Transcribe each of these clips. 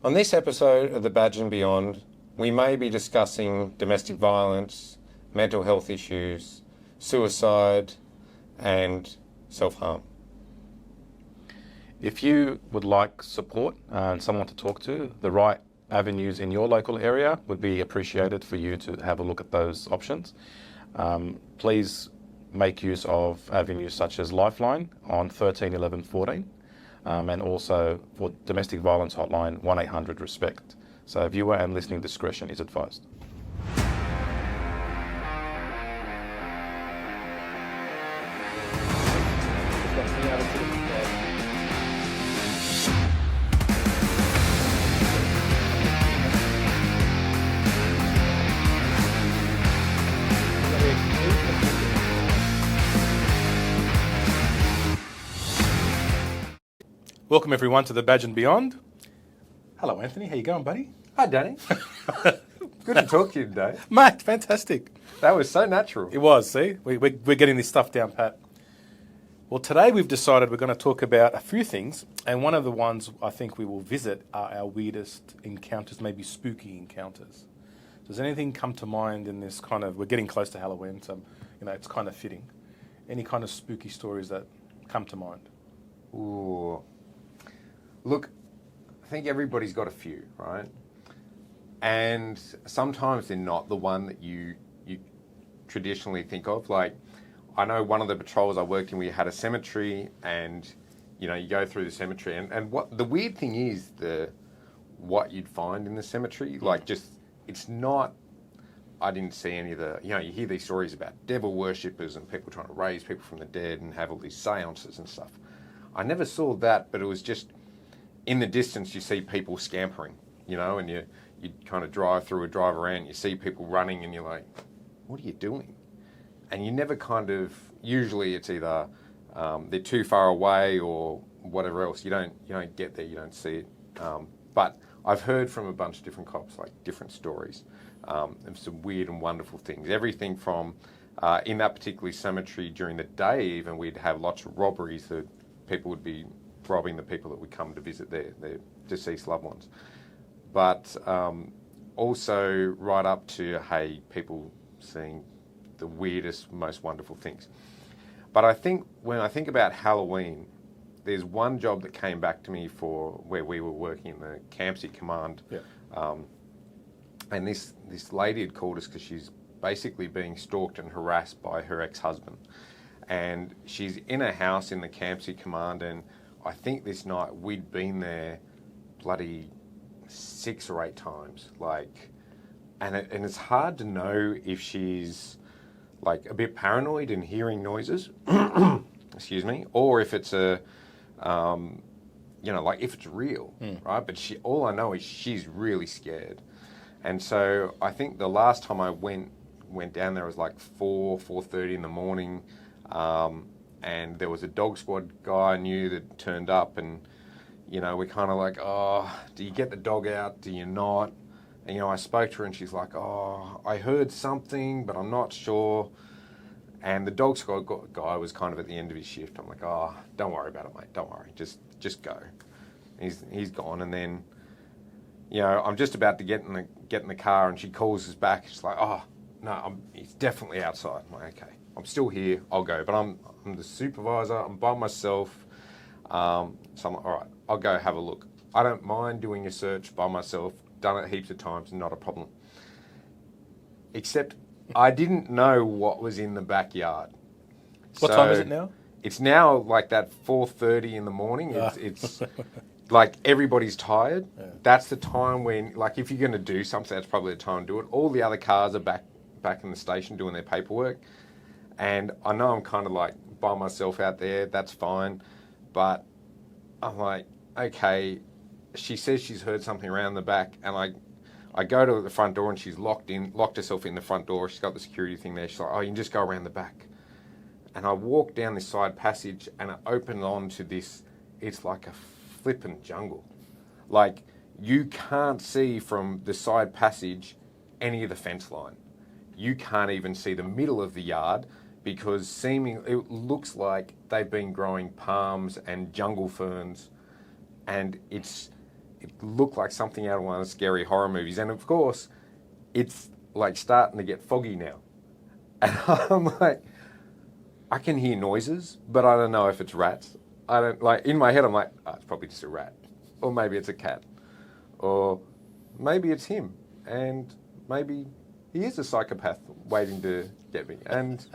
On this episode of The Badge and Beyond, we may be discussing domestic violence, mental health issues, suicide, and self-harm. If you would like support and someone to talk to, the right avenues in your local area would be appreciated for you to have a look at those options. Please make use of avenues such as Lifeline on 13 11 14 and also for domestic violence hotline 1-800-RESPECT. So viewer and listening discretion is advised. Welcome everyone to The Badge and Beyond. Hello Anthony, how you going, buddy? Hi, Danny. Good to talk to you today. Mate, fantastic. That was so natural. It was, see? We're getting this stuff down pat. Well, today we've decided we're going to talk about a few things, and one of the ones I think we will visit are our weirdest encounters, maybe spooky encounters. Does anything come to mind in this kind of, we're getting close to Halloween, so it's kind of fitting. Any kind of spooky stories that come to mind? Ooh. Look, I think everybody's got a few, right? And sometimes they're not the one that you traditionally think of. Like, I know one of the patrols I worked in, we had a cemetery, and you go through the cemetery, and what the weird thing is, what you'd find in the cemetery, like, just, it's not, I didn't see any of the, you hear these stories about devil worshippers and people trying to raise people from the dead and have all these seances and stuff. I never saw that, but it was just, in the distance you see people scampering, and you kind of drive around, you see people running, and you're like, what are you doing? And you never usually it's either they're too far away or whatever else. You don't get there, you don't see it. But I've heard from a bunch of different cops, like different stories, of some weird and wonderful things. Everything from, in that particular cemetery during the day even, we'd have lots of robberies that people would be robbing the people that would come to visit their deceased loved ones. But also right up to, people seeing the weirdest, most wonderful things. But I think when I think about Halloween, there's one job that came back to me for where we were working in the Campsie Command. Yeah. And this lady had called us because she's basically being stalked and harassed by her ex-husband. And she's in a house in the Campsie Command, and I think this night we'd been there bloody 6 or 8 times. And it's hard to know if she's like a bit paranoid and hearing noises, excuse me, or if it's if it's real, right? But all I know is she's really scared. And so I think the last time I went down there was like 4:30 in the morning. And there was a dog squad guy I knew that turned up, and, we're kind of like, oh, do you get the dog out? Do you not? And, I spoke to her and she's like, oh, I heard something, but I'm not sure. And the dog squad guy was kind of at the end of his shift. I'm like, oh, don't worry about it, mate. Don't worry. Just go. He's gone. And then, I'm just about to get in the car, and she calls us back. She's like, oh, no, he's definitely outside. I'm like, okay. I'm still here, I'll go. But I'm the supervisor, I'm by myself. So I'm like, all right, I'll go have a look. I don't mind doing a search by myself. Done it heaps of times, not a problem. Except I didn't know what was in the backyard. What time is it now? It's now like that 4:30 in the morning. It's like everybody's tired. Yeah. That's the time when, like, if you're going to do something, that's probably the time to do it. All the other cars are back in the station doing their paperwork. And I know I'm kind of like by myself out there, that's fine. But I'm like, okay, she says she's heard something around the back, and I go to the front door and she's locked herself in the front door. She's got the security thing there. She's like, oh, you can just go around the back. And I walk down this side passage, and I open on to this, it's like a flippin' jungle. Like, you can't see from the side passage any of the fence line. You can't even see the middle of the yard, because it looks like they've been growing palms and jungle ferns, and it's it looked like something out of one of the scary horror movies. And of course, it's like starting to get foggy now. And I'm like, I can hear noises, but I don't know if it's rats. I don't, like, in my head, I'm like, oh, it's probably just a rat. Or maybe it's a cat. Or maybe it's him. And maybe he is a psychopath waiting to get me. And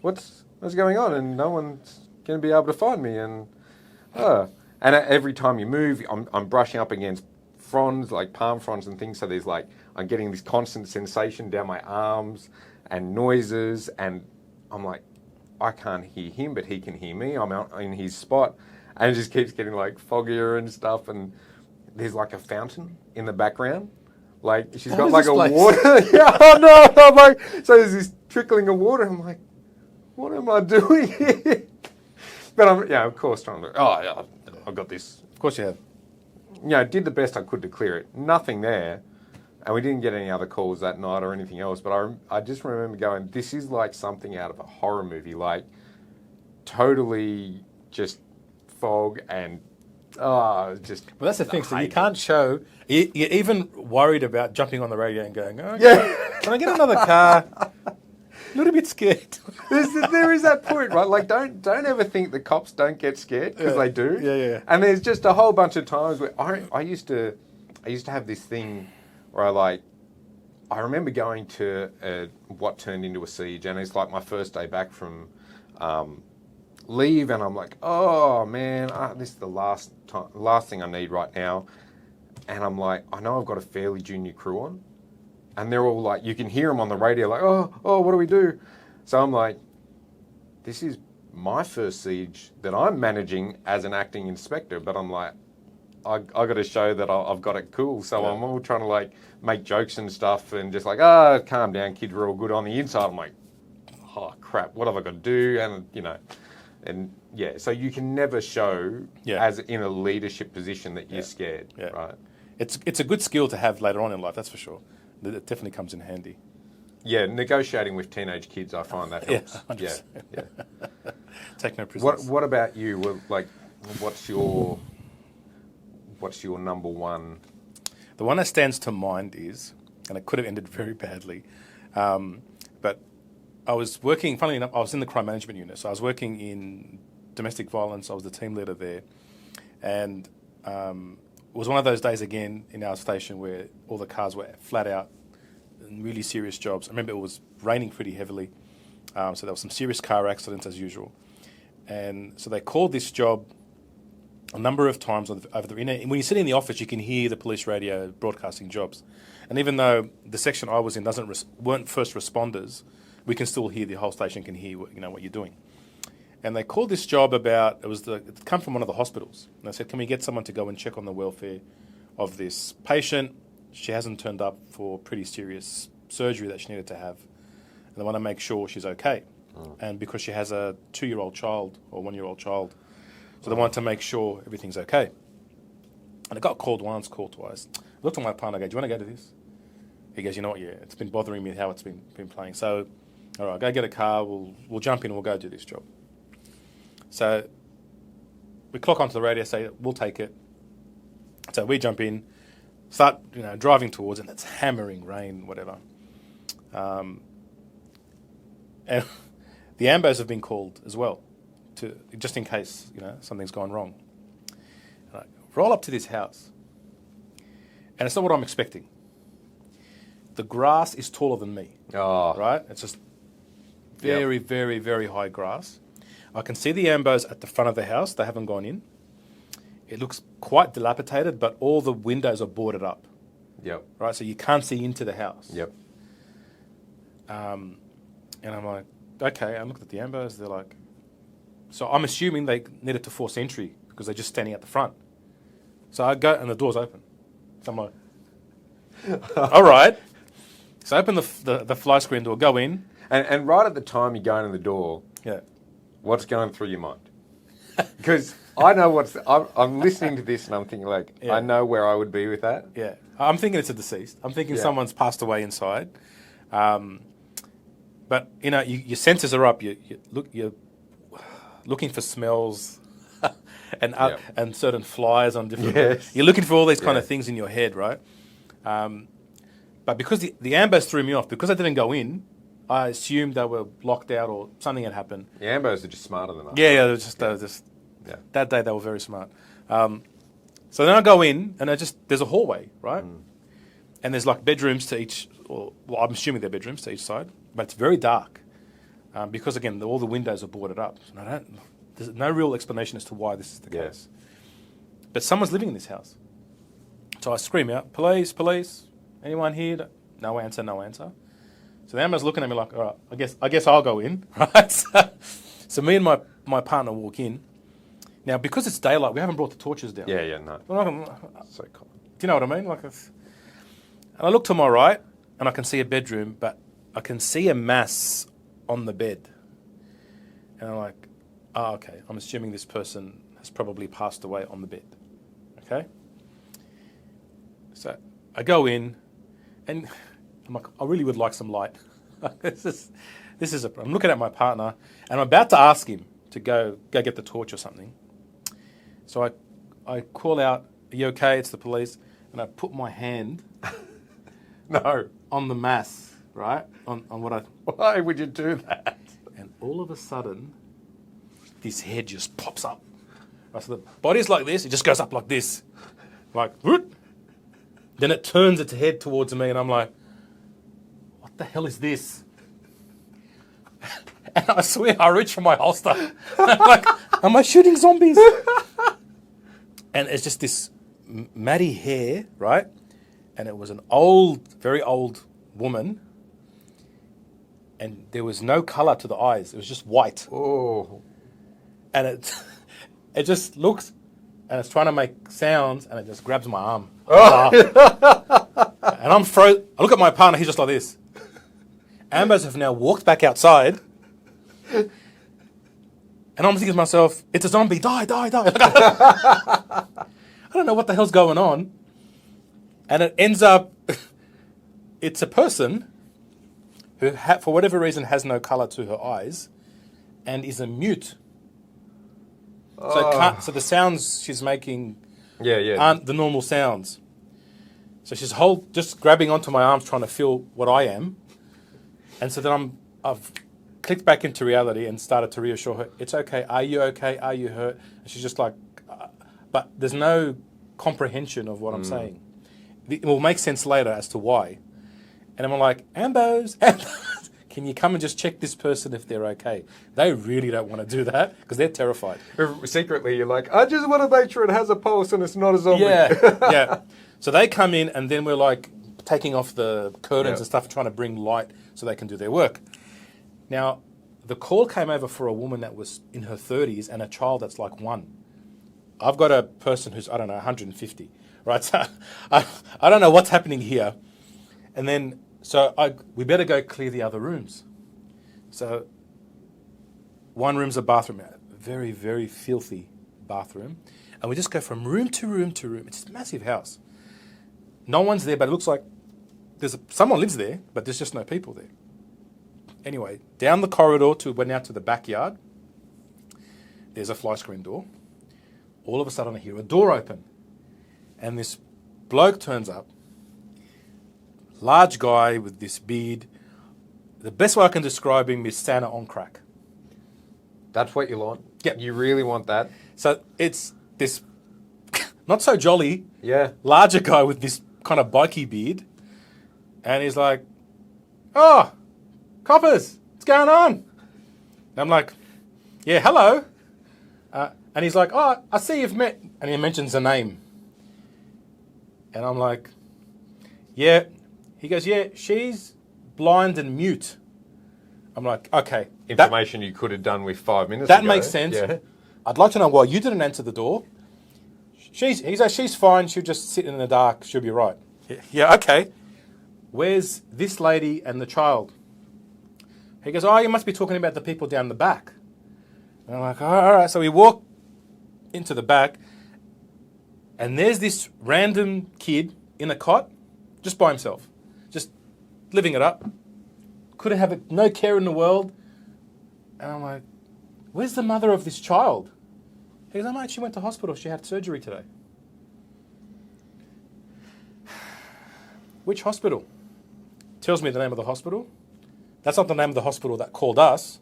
what's going on? And no one's going to be able to find me. And every time you move, I'm brushing up against fronds, like palm fronds and things. So there's like, I'm getting this constant sensation down my arms and noises. And I'm like, I can't hear him, but he can hear me. I'm out in his spot. And it just keeps getting like foggier and stuff. And there's like a fountain in the background. Like she's got like a water. Yeah, oh no, I'm like, so there's this trickling of water. I'm like, what am I doing here? But I'm, of course, trying to, I've got this. Of course you have. Did the best I could to clear it. Nothing there. And we didn't get any other calls that night or anything else. But I just remember going, this is like something out of a horror movie. Like, totally just fog and, just... Well, that's the thing. So you can't show... You're even worried about jumping on the radio and going, can I get another car? A little bit scared. There is that point, right? Like, don't ever think the cops don't get scared, because they do. Yeah. And there's just a whole bunch of times where I used to have this thing where I remember going to what turned into a siege, and it's like my first day back from leave, and I'm like, oh man, this is the last thing I need right now. And I'm like, I know I've got a fairly junior crew on, and they're all like, you can hear them on the radio, like, oh, what do we do? So I'm like, this is my first siege that I'm managing as an acting inspector, but I'm like, I got to show that I've got it cool. So I'm all trying to like make jokes and stuff, and just like, calm down, kids, we're all good. On the inside, I'm like, oh crap, what have I got to do? And so you can never show as in a leadership position that you're scared, right? It's a good skill to have later on in life, that's for sure. It definitely comes in handy. Yeah, negotiating with teenage kids, I find that helps. Yeah. Take no prisoners. What about you? Well, like, what's your number one? The one that stands to mind is, and it could have ended very badly, but I was working, funnily enough, I was in the crime management unit. So I was working in domestic violence. I was the team leader there. And it was one of those days again in our station where all the cars were flat out and really serious jobs. I remember it was raining pretty heavily. So there were some serious car accidents as usual. And so they called this job a number of times over the... when you sit in the office, you can hear the police radio broadcasting jobs. And even though the section I was in weren't first responders, we can still hear, the whole station can hear what you're doing. And they called this job about, it come from one of the hospitals. And they said, can we get someone to go and check on the welfare of this patient? She hasn't turned up for pretty serious surgery that she needed to have. And they want to make sure she's okay. And because she has a 2-year-old child or 1-year-old child, so they want to make sure everything's okay. And it got called once, called twice. I looked at my partner, I go, do you want to go to this? He goes, you know what, it's been bothering me how it's been playing. So, all right, go get a car, we'll jump in and we'll go do this job. So we clock onto the radio, say, we'll take it. So we jump in, start driving towards it, and it's hammering rain, whatever. And the ambos have been called as well, just in case something's gone wrong. And I roll up to this house, and it's not what I'm expecting. The grass is taller than me. Oh. Right? It's just very, very, very high grass. I can see the ambos at the front of the house. They haven't gone in. It looks quite dilapidated, but all the windows are boarded up. Yep. Right? So you can't see into the house. Yep. And I'm like, okay. I looked at the ambos. They're like... So I'm assuming they needed to force entry because they're just standing at the front. So I go, and the door's open. So I'm like, all right. So I open the fly screen door, go in. And right at the time you're going in the door, what's going through your mind? Because I know I'm listening to this and I'm thinking like, I know where I would be with that. Yeah. I'm thinking it's a deceased. I'm thinking someone's passed away inside. But, your senses are up. You're looking for smells. and certain flies on different. Yes. You're looking for all these kind of things in your head, right? But because the ambos threw me off, because I didn't go in, I assumed they were locked out or something had happened. The ambos are just smarter than us. Yeah, they were just that day they were very smart. So then I go in, and there's a hallway, right? And there's like bedrooms to each, well, I'm assuming they're bedrooms to each side, but it's very dark because, again, all the windows are boarded up. And there's no real explanation as to why this is the case. But someone's living in this house. So I scream out, police, police, anyone here? No answer, no answer. So the ambulance looking at me like, all right, I guess I'll go in, right? So me and my partner walk in. Now, because it's daylight, we haven't brought the torches down. Yeah, no. So common. Do you know what I mean? And I look to my right, and I can see a bedroom, but I can see a mass on the bed. And I'm like, okay, I'm assuming this person has probably passed away on the bed. Okay? So I go in, and I'm like, I really would like some light. I'm looking at my partner, and I'm about to ask him to go get the torch or something. So I call out, are you okay? It's the police. And I put my hand on the mass, right? On what I... Why would you do that? And all of a sudden, this head just pops up. Right, so the body's like this, it just goes up like this. Like, whoop. Then it turns its head towards me, and I'm like, what the hell is this? And I swear, I reach for my holster. I'm like, am I shooting zombies? And it's just this matty hair, right? And it was an old, very old woman. And there was no colour to the eyes. It was just white. Oh. And it just looks, and it's trying to make sounds, and it just grabs my arm. Oh. And I look at my partner, he's just like this. Ambos have now walked back outside. And I'm thinking to myself, it's a zombie, die. I don't know what the hell's going on. And it ends up, it's a person who, for whatever reason, has no colour to her eyes and is a mute. So the sounds she's making aren't the normal sounds. So she's just grabbing onto my arms trying to feel what I am. And so then I've clicked back into reality and started to reassure her, it's okay, are you okay, are you hurt? And she's just like, but there's no comprehension of what I'm saying. It will make sense later as to why. And I'm like, Ambos, can you come and just check this person if they're okay? They really don't want to do that because they're terrified. Secretly, you're like, I just want to make sure it has a pulse and it's not a zombie. Yeah. So they come in, and then we're like taking off the curtains and stuff, trying to bring light so they can do their work. Now, the call came over for a woman that was in her 30s and a child that's like 1. I've got a person who's, 150, right? So I don't know what's happening here. And then, we better go clear the other rooms. So one room's a bathroom, a very, very filthy bathroom. And we just go from room to room to room. It's a massive house. No one's there, but it looks like someone lives there, but there's just no people there. Anyway, down the corridor we're now to the backyard. There's a fly screen door. All of a sudden I hear a door open. And this bloke turns up. Large guy with this beard. The best way I can describe him is Santa on crack. That's what you want? Yeah. You really want that? So it's this not so jolly, larger guy with this kind of bikey beard. And he's like, oh, coppers, what's going on? And I'm like, yeah, hello. And he's like, oh, I see you've met. And he mentions a name. And I'm like, yeah. He goes, yeah, she's blind and mute. I'm like, okay. Information you could have done with 5 minutes ago. That makes sense. Yeah. I'd like to know why you didn't answer the door. He's like, she's fine. She'll just sit in the dark. She'll be right. Yeah, okay. Where's this lady and the child? He goes, oh, you must be talking about the people down the back. And I'm like, all right. So we walk into the back, and there's this random kid in a cot, just by himself, just living it up. Couldn't have it, no care in the world. And I'm like, where's the mother of this child? He goes, oh, mate, she went to hospital. She had surgery today. Which hospital? Tells me the name of the hospital. That's not the name of the hospital that called us.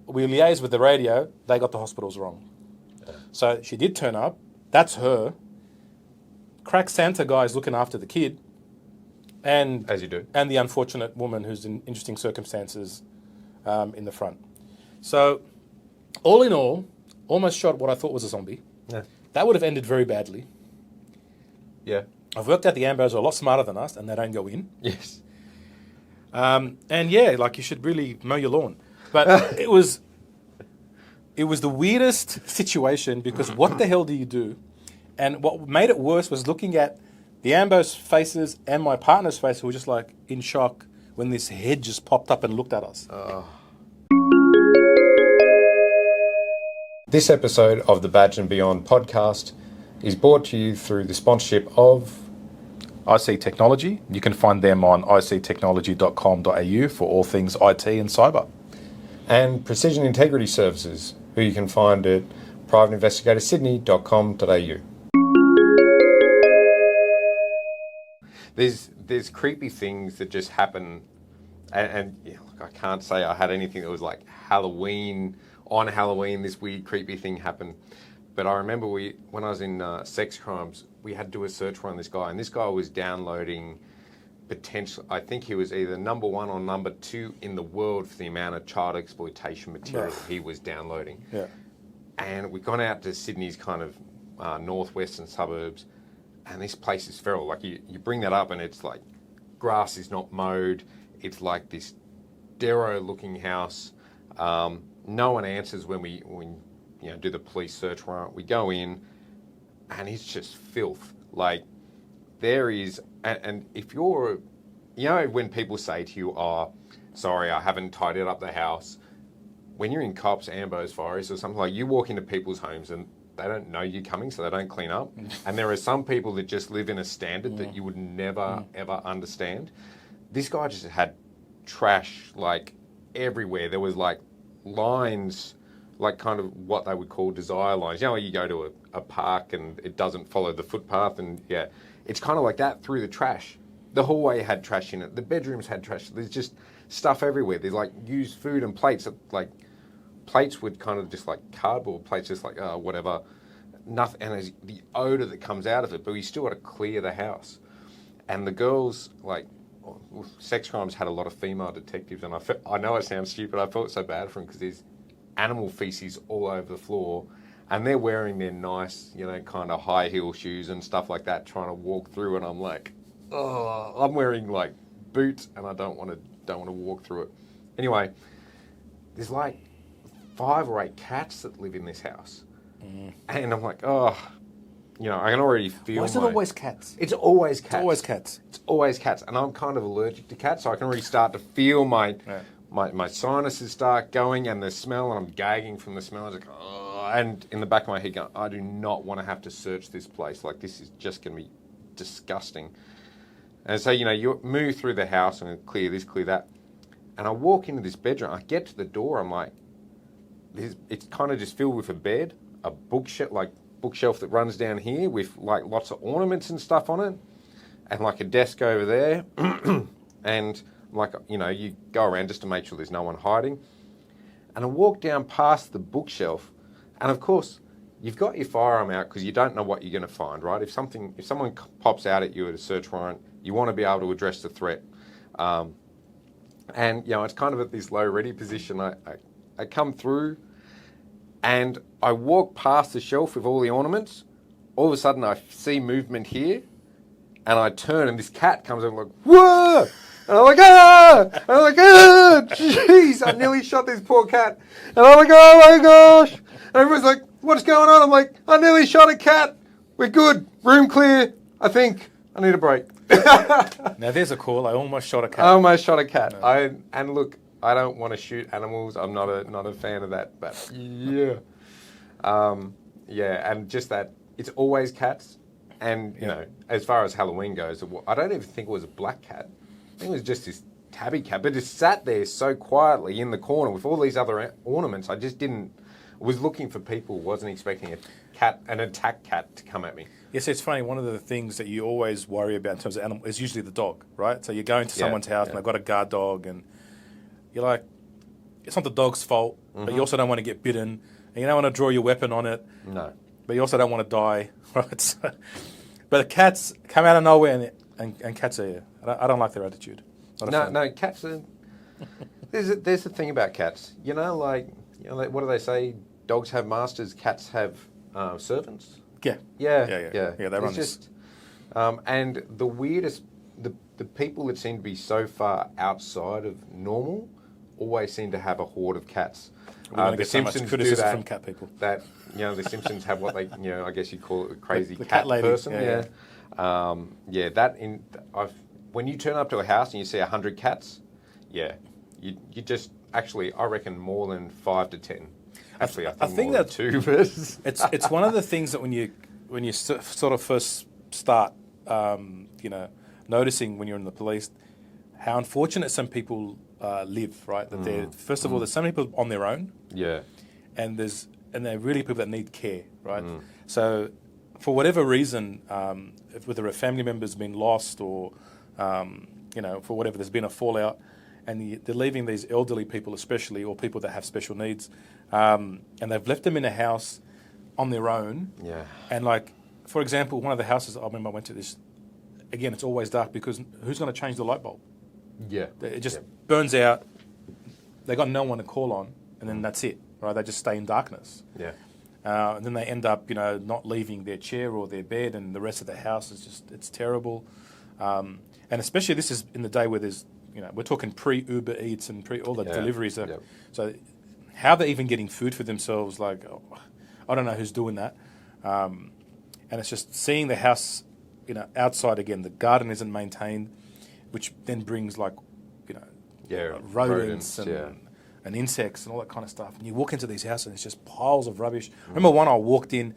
We liaised with the radio. They got the hospitals wrong. So she did turn up. That's her. Crack Santa guy is looking after the kid. And As you do. And the unfortunate woman who's in interesting circumstances in the front. So, all in all, almost shot what I thought was a zombie. Yeah. That would have ended very badly. Yeah. I've worked out the Ambos are a lot smarter than us, and they don't go in. Yes. And yeah, like you should really mow your lawn. But it was the weirdest situation because what the hell do you do? And what made it worse was looking at the Ambos' faces and my partner's face who were just like in shock when this head just popped up and looked at us. This episode of the Badge and Beyond podcast is brought to you through the sponsorship of IC Technology. You can find them on ictechnology.com.au for all things IT and cyber. and Precision Integrity Services, who you can find at privateinvestigatorsydney.com.au. There's creepy things that just happen, and yeah, look, I can't say I had anything that was like Halloween. On Halloween, this weird, creepy thing happened. But I remember when I was in sex crimes, we had to do a search warrant on this guy, and this guy was downloading I think he was either number 1 or number 2 in the world for the amount of child exploitation material he was downloading. Yeah. And we'd gone out to Sydney's kind of northwestern suburbs, and this place is feral. Like you bring that up, and it's like grass is not mowed. It's like this Darrow-looking house. No one answers when we do the police search warrant. We go in, and it's just filth. Like there is, and if you're, when people say to you, "Oh, sorry, I haven't tidied up the house," when you're in cops, ambos, forest, or something like, you walk into people's homes and they don't know you're coming, so they don't clean up. And there are some people that just live in a standard that you would never ever understand. This guy just had trash like everywhere. There was like lines, like kind of what they would call desire lines. You go to a park and it doesn't follow the footpath, and yeah, it's kind of like that through the trash. The hallway had trash in it. The bedrooms had trash. There's just stuff everywhere. There's like used food and plates. Like plates would kind of just like cardboard plates, just like whatever. Nothing, and there's the odor that comes out of it. But we still got to clear the house. And the girls, like sex crimes, had a lot of female detectives, and I know it sounds stupid. I felt so bad for them because there's animal feces all over the floor, and they're wearing their nice, kind of high heel shoes and stuff like that, trying to walk through. And I'm like, oh, I'm wearing like boots, and I don't want to walk through it. Anyway, there's like 5 or 8 cats that live in this house, and I'm like, oh. I can already feel. Why is it always cats? It's always cats. It's always cats. It's always cats, and I'm kind of allergic to cats, so I can already start to feel my sinuses start going, and the smell, and I'm gagging from the smell. I was like, oh, and in the back of my head, going, I do not want to have to search this place. Like this is just going to be disgusting. And so you move through the house and clear this, clear that, and I walk into this bedroom. I get to the door. I'm like, it's kind of just filled with a bed, a bookshelf that runs down here with like lots of ornaments and stuff on it, and like a desk over there, and like you go around just to make sure there's no one hiding. And I walk down past the bookshelf, and of course you've got your firearm out because you don't know what you're going to find, right? If someone pops out at you at a search warrant, you want to be able to address the threat. And it's kind of at this low ready position. I come through, and I walk past the shelf with all the ornaments. All of a sudden, I see movement here, and I turn, and this cat comes over like, whoa! And I'm like, ah! And I'm like, ah! Jeez, I nearly shot this poor cat. And I'm like, oh my gosh! And everyone's like, what's going on? I'm like, I nearly shot a cat. We're good. Room clear. I think I need a break. Now there's a call. I almost shot a cat. I almost shot a cat. No. And look, I don't want to shoot animals. I'm not a fan of that. But yeah, and just that it's always cats. And as far as Halloween goes, I don't even think it was a black cat. I think it was just this tabby cat, but it sat there so quietly in the corner with all these other ornaments. I just didn't was looking for people, wasn't expecting an attack cat to come at me. Yes, it's funny. One of the things that you always worry about in terms of animal is usually the dog, right? So you go into someone's house and they've got a guard dog, and you're like, it's not the dog's fault, but you also don't want to get bitten, and you don't want to draw your weapon on it. No. But you also don't want to die, right? So, but the cats come out of nowhere, and cats are here. I don't like their attitude. No, cats are... There's the thing about cats. Like what do they say? Dogs have masters, cats have servants. Yeah. Yeah. They run just, and the weirdest, the people that seem to be so far outside of normal always seem to have a horde of cats. The Simpsons do that. From cat people. That the Simpsons have what they I guess you call it a crazy the cat lady. person. Yeah. When you turn up to a house and you see 100 cats, you just actually I reckon more than 5 to 10. Actually, I think that 2. It's one of the things that when you sort of first start, noticing when you're in the police, how unfortunate some people live. Right, that they're first of all, there's some people on their own. Yeah, and they're really people that need care. Right, so for whatever reason, whether a family member's been lost or for whatever, there's been a fallout. And they're leaving these elderly people especially, or people that have special needs, and they've left them in a house on their own. Yeah. And like, for example, one of the houses I remember I went to this, again, it's always dark because who's going to change the light bulb? Yeah. It just burns out. They got no one to call on, and then that's it, right? They just stay in darkness. Yeah. And then they end up, not leaving their chair or their bed, and the rest of the house is just, it's terrible. And especially this is in the day where there's, we're talking pre-Uber Eats and all the deliveries. So how they're even getting food for themselves, like, I don't know who's doing that. And it's just seeing the house, outside again, the garden isn't maintained, which then brings like, rodents and insects and all that kind of stuff. And you walk into these houses and it's just piles of rubbish. Remember one I walked in,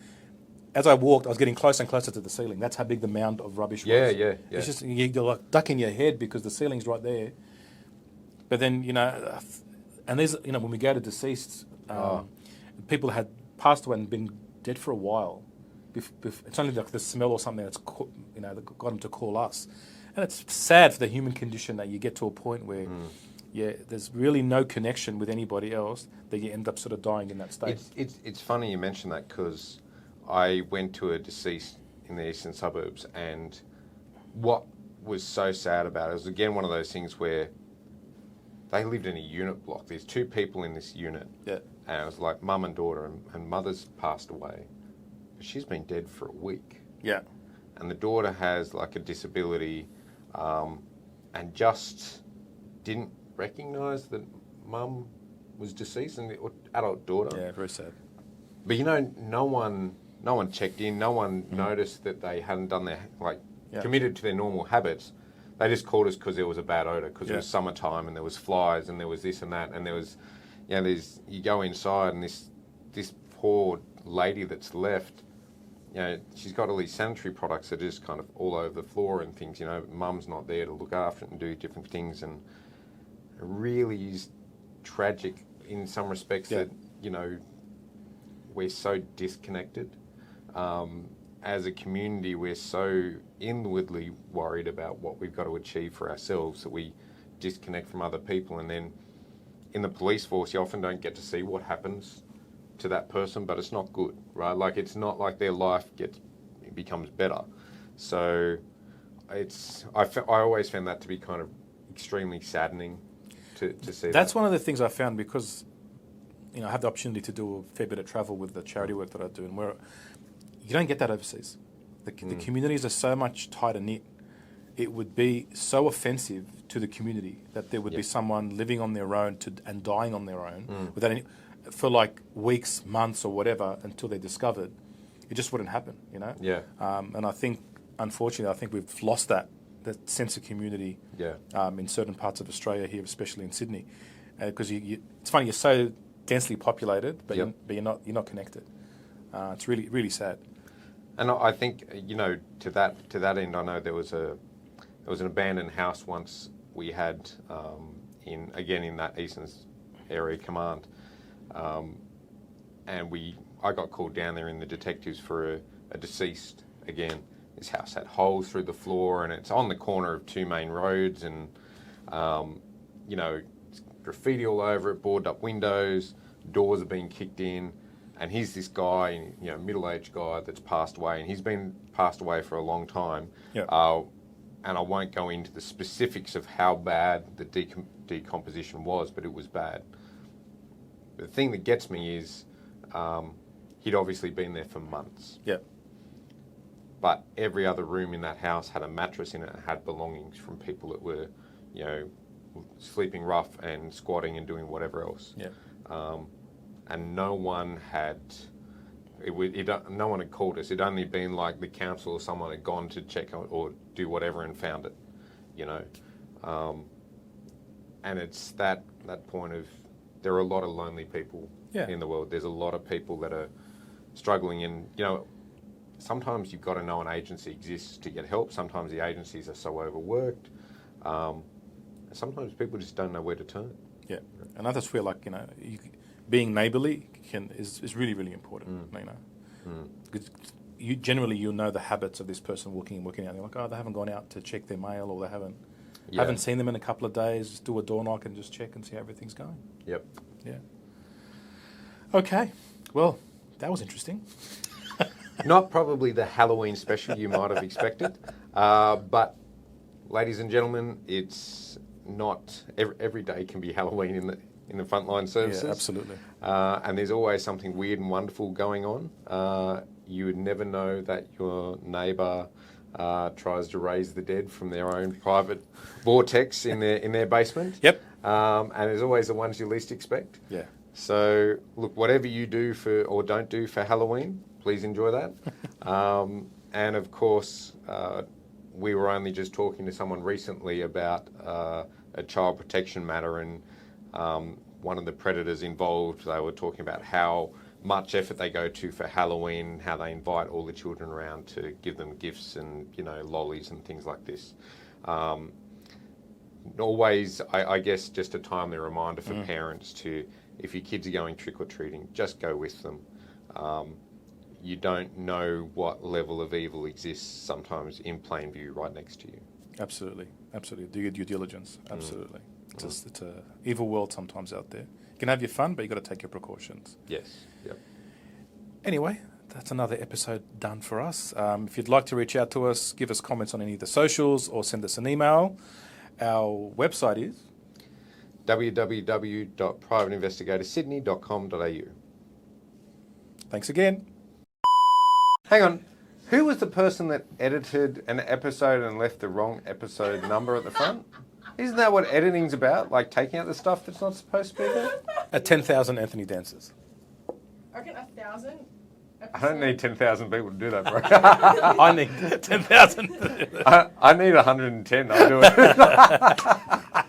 as I walked, I was getting closer and closer to the ceiling. That's how big the mound of rubbish was. Yeah. It's just, you're like ducking your head because the ceiling's right there. But then, and there's, when we go to deceased, people had passed away and been dead for a while. It's only like the smell or something that's, that got them to call us. And it's sad for the human condition that you get to a point where, there's really no connection with anybody else, that you end up sort of dying in that state. It's funny you mention that because I went to a deceased in the eastern suburbs, and what was so sad about it was, again, one of those things where they lived in a unit block. There's 2 people in this unit. Yeah. And it was like mum and daughter, and mother's passed away. But she's been dead for a week. Yeah. And the daughter has like a disability and just didn't recognise that mum was deceased, and the adult daughter. Yeah, very sad. But no one checked in. No one noticed that they hadn't done their committed to their normal habits. They just called us because there was a bad odor, because it was summertime and there was flies and there was this and that, and there was, you go inside and this poor lady that's left, she's got all these sanitary products that are just kind of all over the floor and things. Mum's not there to look after it and do different things, and it really is tragic in some respects that we're so disconnected. As a community, we're so inwardly worried about what we've got to achieve for ourselves that we disconnect from other people. And then in the police force, you often don't get to see what happens to that person, but it's not good, right? Like, it's not like their life becomes better. So I always found that to be kind of extremely saddening to see. That's one of the things I found, because I have the opportunity to do a fair bit of travel with the charity work that I do, and where you don't get that overseas. The communities are so much tighter knit. It would be so offensive to the community that there would be someone living on their own and dying on their own without any, for like weeks, months, or whatever, until they're discovered. It just wouldn't happen, Yeah. And I think, unfortunately, we've lost that sense of community. Yeah. In certain parts of Australia here, especially in Sydney, because it's funny, you're so densely populated, but you're not connected. It's really, really sad. And I think, to that end, I know there was an abandoned house once we had in that Eastern Area Command, I got called down there in the detectives for a deceased again. This house had holes through the floor, and it's on the corner of two main roads, and you know, graffiti all over it, boarded up windows, doors are being kicked in, and here's this guy, you know, middle-aged guy that's passed away, and he's been passed away for a long time. Yeah. And I won't go into the specifics of how bad the decomposition was, but it was bad. The thing that gets me is he'd obviously been there for months. Yeah. But every other room in that house had a mattress in it and had belongings from people that were, you know, sleeping rough and squatting and doing whatever else. Yeah. And no one had, no one had called us. It'd only been like the council or someone had gone to check or do whatever and found it, you know. And it's that point of, there are a lot of lonely people in the world. There's a lot of people that are struggling, and, you know, sometimes you've got to know an agency exists to get help. Sometimes the agencies are so overworked. Sometimes people just don't know where to turn. Yeah, and I just feel like, you know, being neighbourly is really, really important. You know, because you'll know the habits of this person walking in, working out. You're like, oh, they haven't gone out to check their mail, or they haven't seen them in a couple of days. Just do a door knock and just check and see how everything's going. Yep. Yeah. Okay. Well, that was interesting. Not probably the Halloween special you might have expected, but ladies and gentlemen, it's not every day can be Halloween in the frontline services. Yeah, absolutely. And there's always something weird and wonderful going on. You would never know that your neighbour tries to raise the dead from their own private vortex in their basement. Yep. And there's always the ones you least expect. Yeah. So look, whatever you do for or don't do for Halloween, please enjoy that. And of course, we were only just talking to someone recently about a child protection matter, and one of the predators involved, they were talking about how much effort they go to for Halloween, how they invite all the children around to give them gifts and, you know, lollies and things like this. Always, I guess, just a timely reminder for parents to, if your kids are going trick-or-treating, just go with them. You don't know what level of evil exists sometimes in plain view right next to you. Absolutely. Absolutely. Do your due diligence. Absolutely. It's an evil world sometimes out there. You can have your fun, but you've got to take your precautions. Yes. Yep. Anyway, that's another episode done for us. If you'd like to reach out to us, give us comments on any of the socials or send us an email. Our website is www.privateinvestigatorsydney.com.au. Thanks again. Hang on. Who was the person that edited an episode and left the wrong episode number at the front? Isn't that what editing's about? Like taking out the stuff that's not supposed to be there? At 10,000 Anthony dances. I reckon 1,000. I don't need 10,000 people to do that, bro. I need 10,000. I need 110. I'll do it.